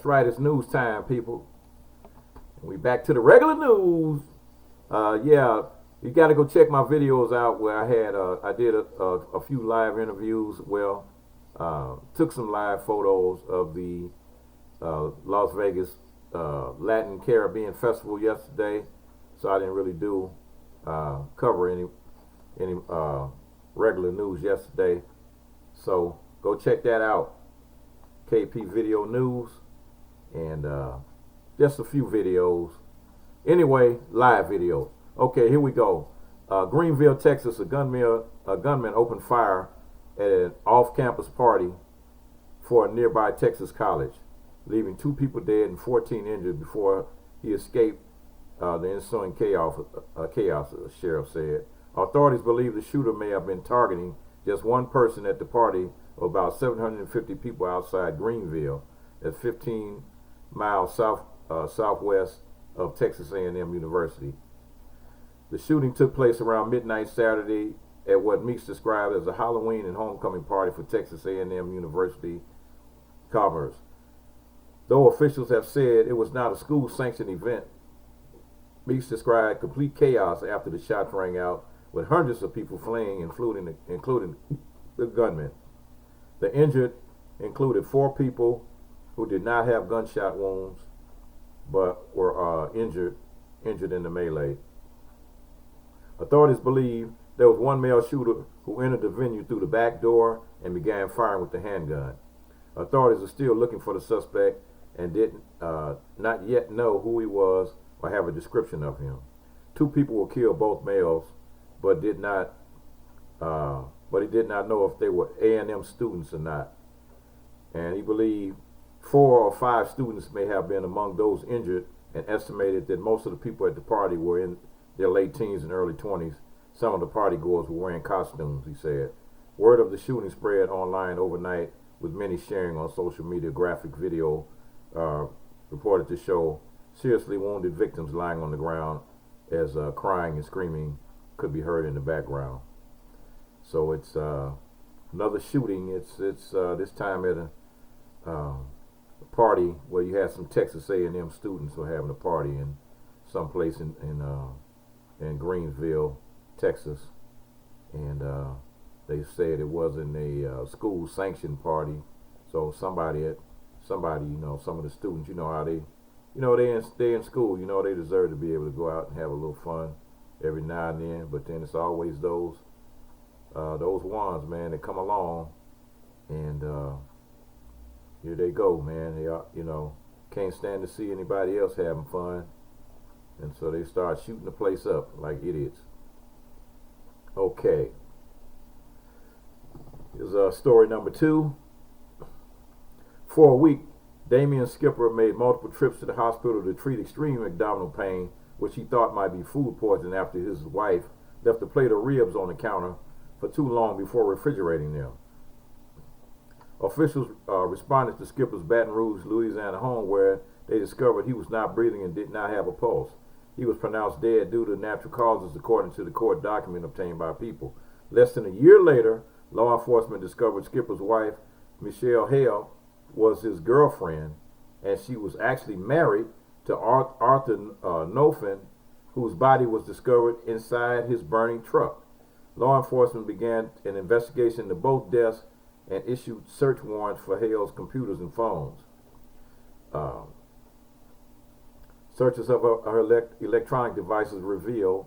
That's right, it's news time, people. We back to the regular news. Yeah, you got to go check my videos out where I did a few live interviews. Well, took some live photos of the Las Vegas Latin Caribbean Festival yesterday. So I didn't really do cover any regular news yesterday. So go check that out. KP Video News, and just a few videos. Anyway, live videos. Okay, here we go. Greenville, Texas, a gunman opened fire at an off-campus party for a nearby Texas college, leaving 2 people dead and 14 injured before he escaped the ensuing chaos, the sheriff said. Authorities believe the shooter may have been targeting just one person at the party of about 750 people outside Greenville, that's 15 miles southwest of Texas A&M University. The shooting took place around midnight Saturday at what Meeks described as a Halloween and homecoming party for Texas A&M University Commerce. Though officials have said it was not a school-sanctioned event, Meeks described complete chaos after the shots rang out, with hundreds of people fleeing, including the gunman. The injured included 4 people who did not have gunshot wounds, but were injured in the melee. Authorities believe there was one male shooter who entered the venue through the back door and began firing with the handgun. Authorities are still looking for the suspect and did not yet know who he was or have a description of him. 2 people were killed, both males, but he did not know if they were A&M students or not. And he believed 4 or 5 students may have been among those injured, and estimated that most of the people at the party were in their late teens and early 20s. Some of the party goers were wearing costumes, he said. Word of the shooting spread online overnight, with many sharing on social media. Graphic video reported to show seriously wounded victims lying on the ground as crying and screaming could be heard in the background. So it's another shooting. It's this time at a party where you had some Texas A&M students were having a party in some place in Greenville, Texas, and they said it wasn't a school sanctioned party. So somebody, some of the students, how they in school, they deserve to be able to go out and have a little fun every now and then. But then it's always those ones, man, that come along and here they go, man. They can't stand to see anybody else having fun, and so they start shooting the place up like idiots. Okay, here's story number 2. For a week, Damian Skipper made multiple trips to the hospital to treat extreme abdominal pain, which he thought might be food poisoning after his wife left a plate of ribs on the counter for too long before refrigerating them. Officials responded to Skipper's Baton Rouge, Louisiana home, where they discovered he was not breathing and did not have a pulse. He was pronounced dead due to natural causes, according to the court document obtained by People. Less than a year later, law enforcement discovered Skipper's wife, Michelle Hale, was his girlfriend, and she was actually married to Arthur Nofin, whose body was discovered inside his burning truck. Law enforcement began an investigation into both deaths and issued search warrants for Hale's computers and phones. Searches of her electronic devices reveal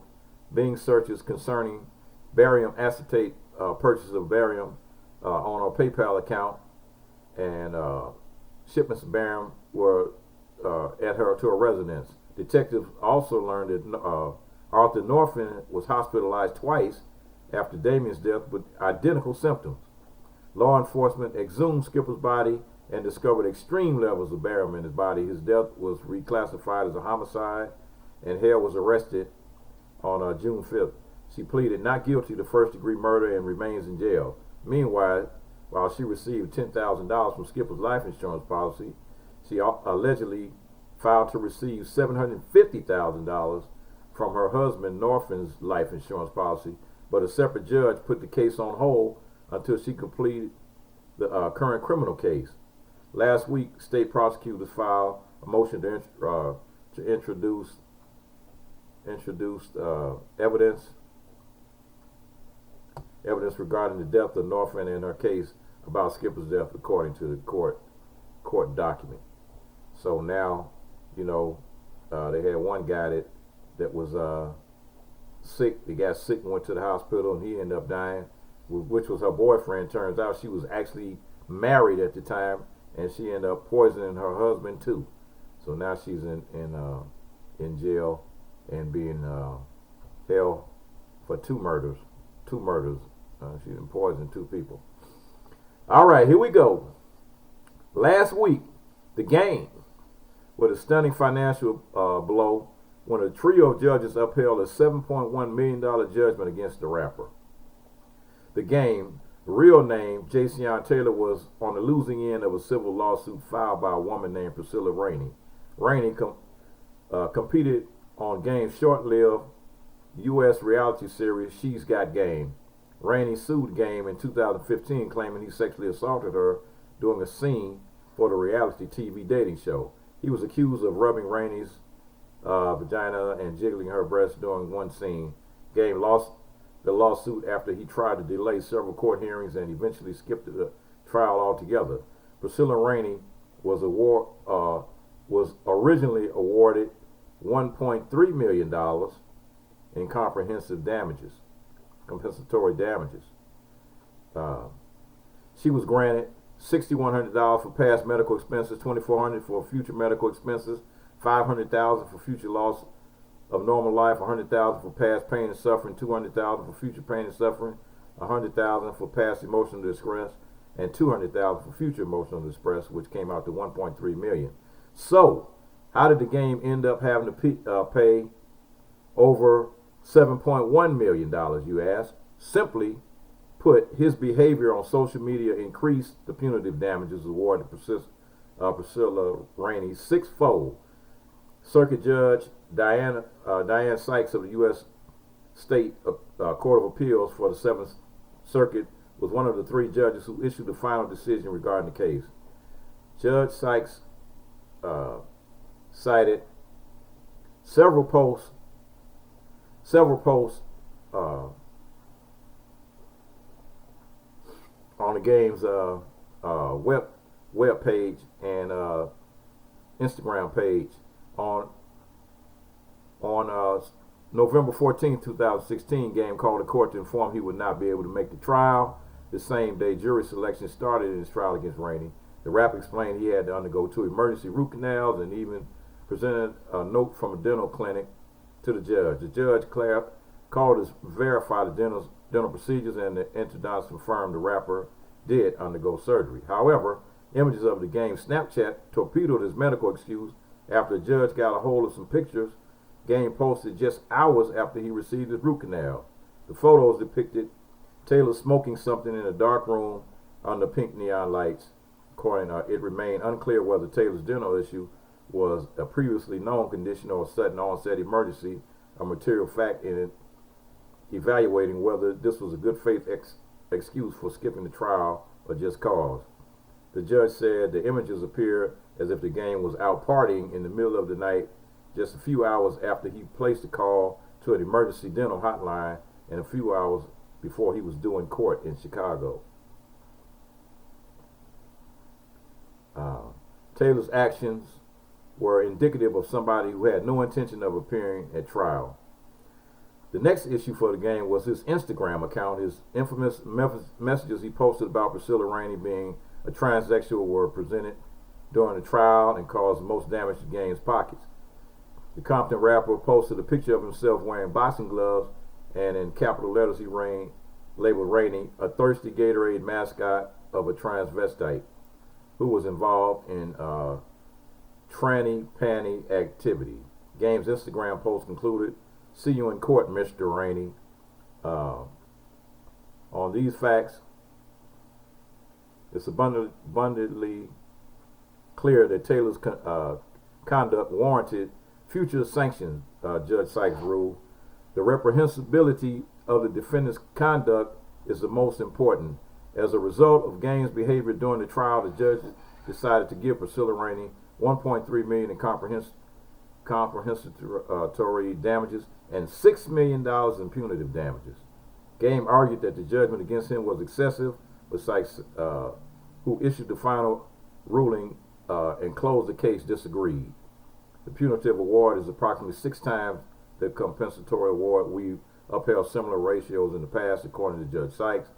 Bing searches concerning barium acetate, purchase of barium on her PayPal account, and shipments of barium were to her residence. Detectives also learned that Arthur Norfin was hospitalized twice after Damian's death with identical symptoms. Law enforcement exhumed Skipper's body and discovered extreme levels of barium in his body. His death was reclassified as a homicide, and Hale was arrested on June 5th. She pleaded not guilty to first-degree murder and remains in jail. Meanwhile, while she received $10,000 from Skipper's life insurance policy, she allegedly filed to receive $750,000 from her husband Norfin's life insurance policy, but a separate judge put the case on hold until she completed the current criminal case. Last week, state prosecutors filed a motion to introduce evidence regarding the death of Norfolk and her case about Skipper's death, according to the court document. So now, you know, they had one guy that was sick. He got sick and went to the hospital, and he ended up dying, which was her boyfriend. Turns out she was actually married at the time, and she ended up poisoning her husband too. So now she's in jail and being held for two murders. She done poisoned two people. All right, here we go. Last week, the game, with a stunning financial blow, when a trio of judges upheld a $7.1 million judgment against the rapper. The game, real name, Jason Taylor, was on the losing end of a civil lawsuit filed by a woman named Priscilla Rainey. Rainey competed on Game's short-lived U.S. reality series, She's Got Game. Rainey sued Game in 2015, claiming he sexually assaulted her during a scene for the reality TV dating show. He was accused of rubbing Rainey's vagina and jiggling her breast during one scene. Game lost the lawsuit after he tried to delay several court hearings and eventually skipped the trial altogether. Priscilla Rainey was originally awarded $1.3 million in compensatory damages. She was granted $6,100 for past medical expenses, $2,400 for future medical expenses, $500,000 for future loss of normal life, $100,000 for past pain and suffering, $200,000 for future pain and suffering, $100,000 for past emotional distress, and $200,000 for future emotional distress, which came out to $1.3 million. So, how did the game end up having to pay over $7.1 million, you ask? Simply put, his behavior on social media increased the punitive damages awarded Priscilla Rainey sixfold. Circuit Judge Diane Sykes of the U.S. State Court of Appeals for the 7th Circuit was one of the three judges who issued the final decision regarding the case. Judge Sykes cited several posts on the game's web page and Instagram page. On November 14, 2016, Game called the court to inform he would not be able to make the trial. The same day, jury selection started in his trial against Rainey. The rapper explained he had to undergo 2 emergency root canals and even presented a note from a dental clinic to the judge. The judge called to verify the dental procedures, and the interdonts confirmed the rapper did undergo surgery. However, images of the Game Snapchat torpedoed his medical excuse after the judge got a hold of some pictures Game posted just hours after he received his root canal. The photos depicted Taylor smoking something in a dark room under pink neon lights. According, it remained unclear whether Taylor's dental issue was a previously known condition or a sudden onset emergency, a material fact in evaluating whether this was a good faith excuse for skipping the trial or just cause. The judge said the images appear as if the Game was out partying in the middle of the night just a few hours after he placed a call to an emergency dental hotline and a few hours before he was due in court in Chicago. Taylor's actions were indicative of somebody who had no intention of appearing at trial. The next issue for the Game was his Instagram account. His infamous messages he posted about Priscilla Rainey being a transsexual were presented during the trial and caused most damage to Game's pockets. The Compton rapper posted a picture of himself wearing boxing gloves, and in capital letters he labeled Rainey a thirsty Gatorade mascot of a transvestite who was involved in tranny panty activity. Game's Instagram post concluded, "See you in court, Mr. Rainey." On these facts, it's abundantly clear that Taylor's conduct warranted future sanctions, Judge Sykes ruled. The reprehensibility of the defendant's conduct is the most important. As a result of Game's behavior during the trial, the judge decided to give Priscilla Rainey $1.3 million in compensatory damages and $6 million in punitive damages. Game argued that the judgment against him was excessive, but Sykes, who issued the final ruling and closed the case, disagreed. The punitive award is approximately 6 times the compensatory award. We've upheld similar ratios in the past, according to Judge Sykes.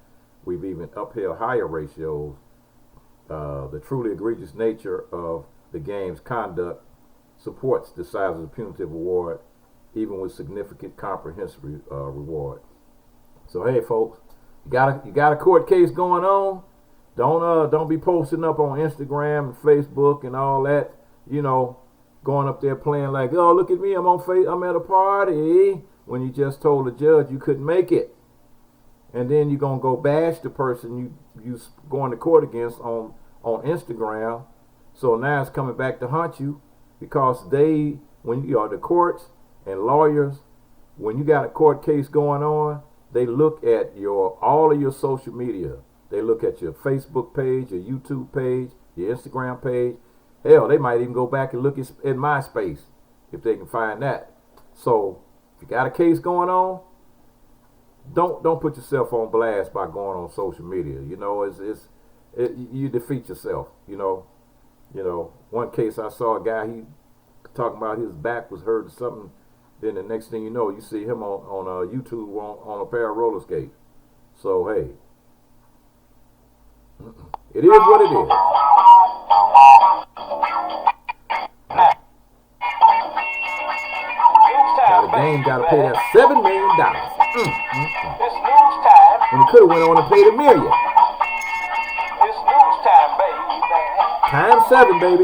We've even upheld higher ratios. The truly egregious nature of the game's conduct supports the size of the punitive award, even with significant comprehensive reward. So hey, folks, you got a court case going on. Don't be posting up on Instagram and Facebook and all that. You know, going up there playing like, oh, look at me, I'm at a party, when you just told the judge you couldn't make it. And then you're gonna go bash the person you going to court against on Instagram. So now it's coming back to haunt you, because when you are the courts and lawyers, when you got a court case going on, they look at all of your social media. They look at your Facebook page, your YouTube page, your Instagram page. Hell, they might even go back and look at MySpace if they can find that. So if you got a case going on, don't put yourself on blast by going on social media. You know, you defeat yourself. You know, one case I saw a guy, he talking about his back was hurt or something. Then the next thing you know, you see him on YouTube on a pair of roller skates. So hey, it is what it is. Now the game got to pay that $7 million. It's news time. When he could have went on and paid $1 million. It's news time, baby. Times 7, baby.